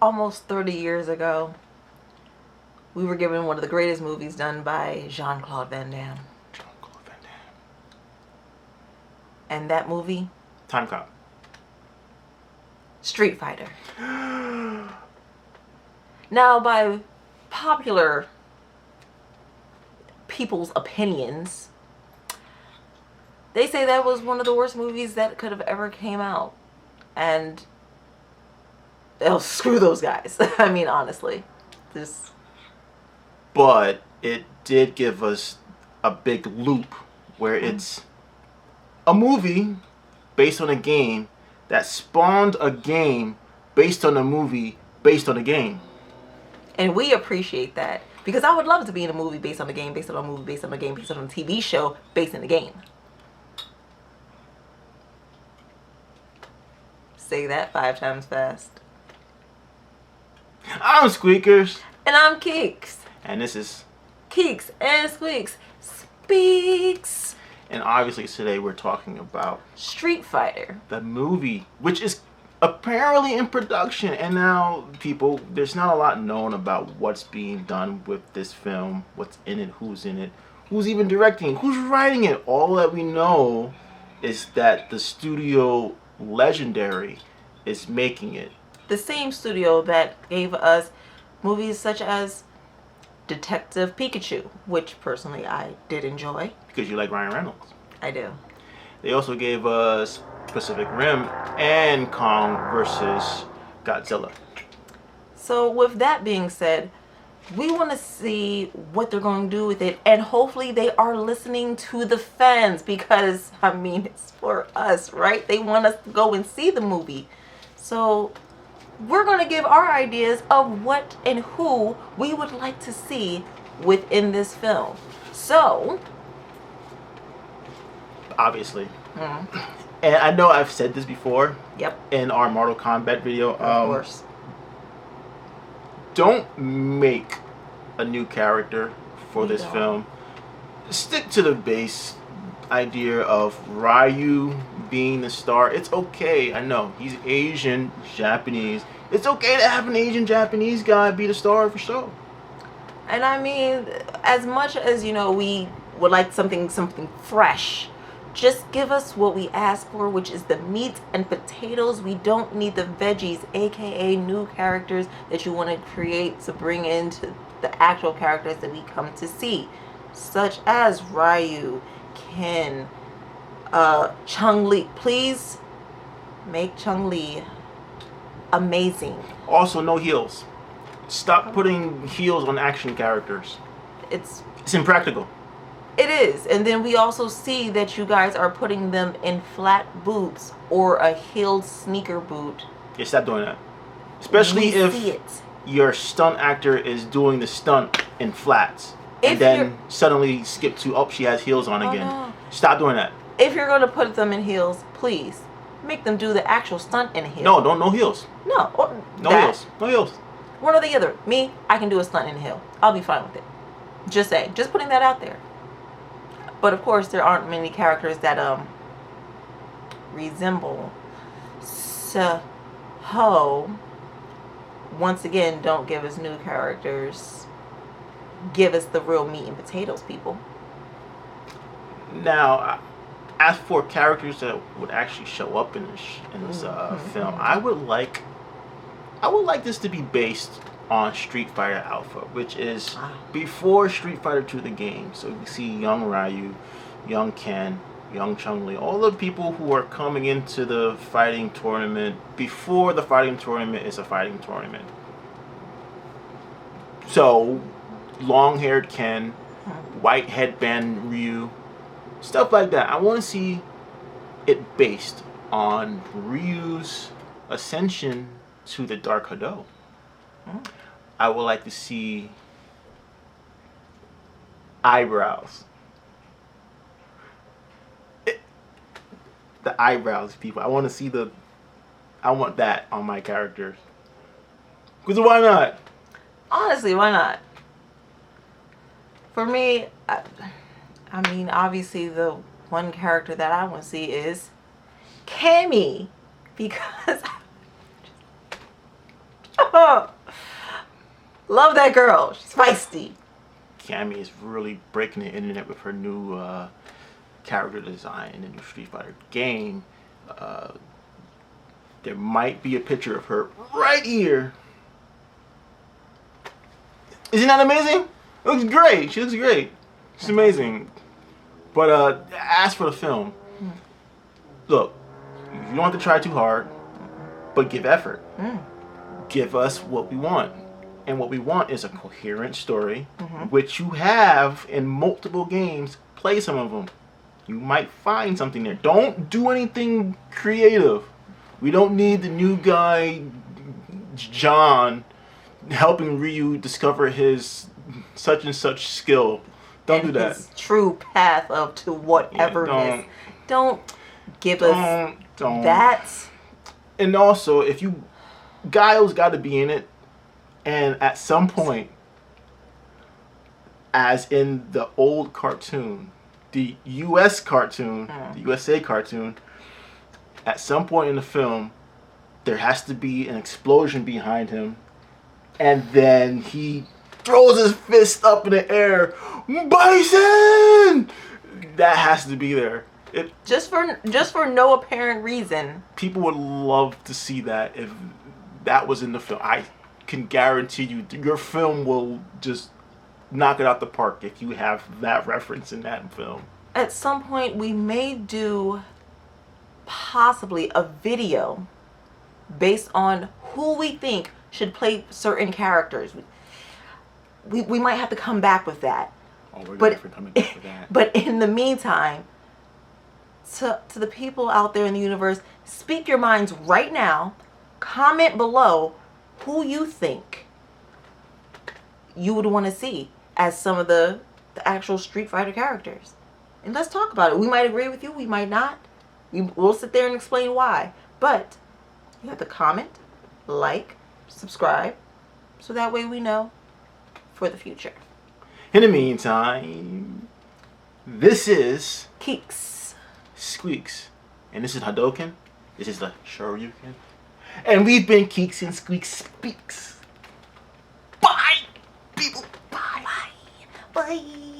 almost 30 years ago, we were given one of the greatest movies done by Jean-Claude Van Damme. Jean-Claude Van Damme. And that movie? Time Cop. Street Fighter. Now, by popular people's opinions, they say that was one of the worst movies that could have ever came out. And screw those guys. I mean, honestly. But it did give us a big loop where it's a movie based on a game that spawned a game based on a movie based on a game. And we appreciate that. Because I would love to be in a movie based on a game, based on a movie, based on a game, based on a TV show, based on a game. Say that 5 times fast. I'm Squeakers. And I'm Keeks. And this is Keeks and Squeaks Speaks. And obviously today we're talking about Street Fighter. The movie, which is apparently in production. And now, people, there's not a lot known about what's being done with this film. What's in it, who's even directing, who's writing it. All that we know is that the studio Legendary is making it. The same studio that gave us movies such as Detective Pikachu, which personally I did enjoy. Because you like Ryan Reynolds. I do. They also gave us Pacific Rim and Kong versus Godzilla. So with that being said, we want to see what they're going to do with it, and hopefully they are listening to the fans, because I mean, it's for us, right? They want us to go and see the movie. So we're going to give our ideas of what and who we would like to see within this film. So obviously. And I know I've said this before. Yep. In our Mortal Kombat video. Of course. Don't make a new character for this film. Stick to the base idea of Ryu being the star. It's okay. I know he's Asian, Japanese. It's okay to have an Asian Japanese guy be the star of a show. And I mean, as much as, you know, we would like something fresh, just give us what we ask for, which is the meat and potatoes. We don't need the veggies, aka new characters that you want to create to bring into the actual characters that we come to see, such as Ryu, Ken, Chun-Li. Please make Chun-Li amazing. Also, no heels. Stop putting heels on action characters. It's impractical. It is. And then we also see that you guys are putting them in flat boots or a heeled sneaker boot. Yeah, stop doing that. Especially if your stunt actor is doing the stunt in flats. And then suddenly skip to, oh, she has heels on again. No. Stop doing that. If you're going to put them in heels, please make them do the actual stunt in heels. No heels. No. No heels. No heels. One or the other. Me, I can do a stunt in a heel. I'll be fine with it. Just saying. Just putting that out there. But of course, there aren't many characters that resemble. So, once again, don't give us new characters. Give us the real meat and potatoes, people. Now, as for characters that would actually show up in this film, I would like this to be based on Street Fighter Alpha, which is before Street Fighter 2 the game. So you see young Ryu, young Ken, young Chun-Li, all the people who are coming into the fighting tournament before the fighting tournament is a fighting tournament. So, long-haired Ken, white headband Ryu, stuff like that. I want to see it based on Ryu's ascension to the Dark Hado. I would like to see eyebrows. The eyebrows, people. I want to see I want that on my characters. Because why not? Honestly, why not? For me, I mean, obviously the one character that I want to see is Cammy. Because Love that girl. She's feisty. Cammy is really breaking the internet with her new character design in the new Street Fighter game. There might be a picture of her right here. Isn't that amazing? It looks great. She looks great. She's amazing. But as for the film, look, you don't have to try too hard, but give effort. Give us what we want. And what we want is a coherent story, which you have in multiple games. Play some of them. You might find something there. Don't do anything creative. We don't need the new guy, John, helping Ryu discover his such and such skill. Don't do that. His true path of to whateverness. Don't give us that. And also, if you, Guile's got to be in it, and at some point, as in the old cartoon, the U.S. cartoon, the USA cartoon, at some point in the film, there has to be an explosion behind him, and then he throws his fist up in the air. Bison! That has to be there. Just for no apparent reason. People would love to see that if that was in the film. I can guarantee you, your film will just knock it out the park if you have that reference in that film. At some point, we may do possibly a video based on who we think should play certain characters. We might have to come back with that. Oh, we're definitely coming back with that. But in the meantime, to the people out there in the universe, speak your minds right now. Comment below who you think you would want to see as some of the actual Street Fighter characters. And let's talk about it. We might agree with you. We might not. We'll sit there and explain why. But you have to comment, like, subscribe, so that way we know for the future. In the meantime, this is Keeks. Squeaks. And this is Hadoken. This is the Shoryuken. And we've been Keeks and Squeaks Speaks. Bye, people. Bye. Bye. Bye.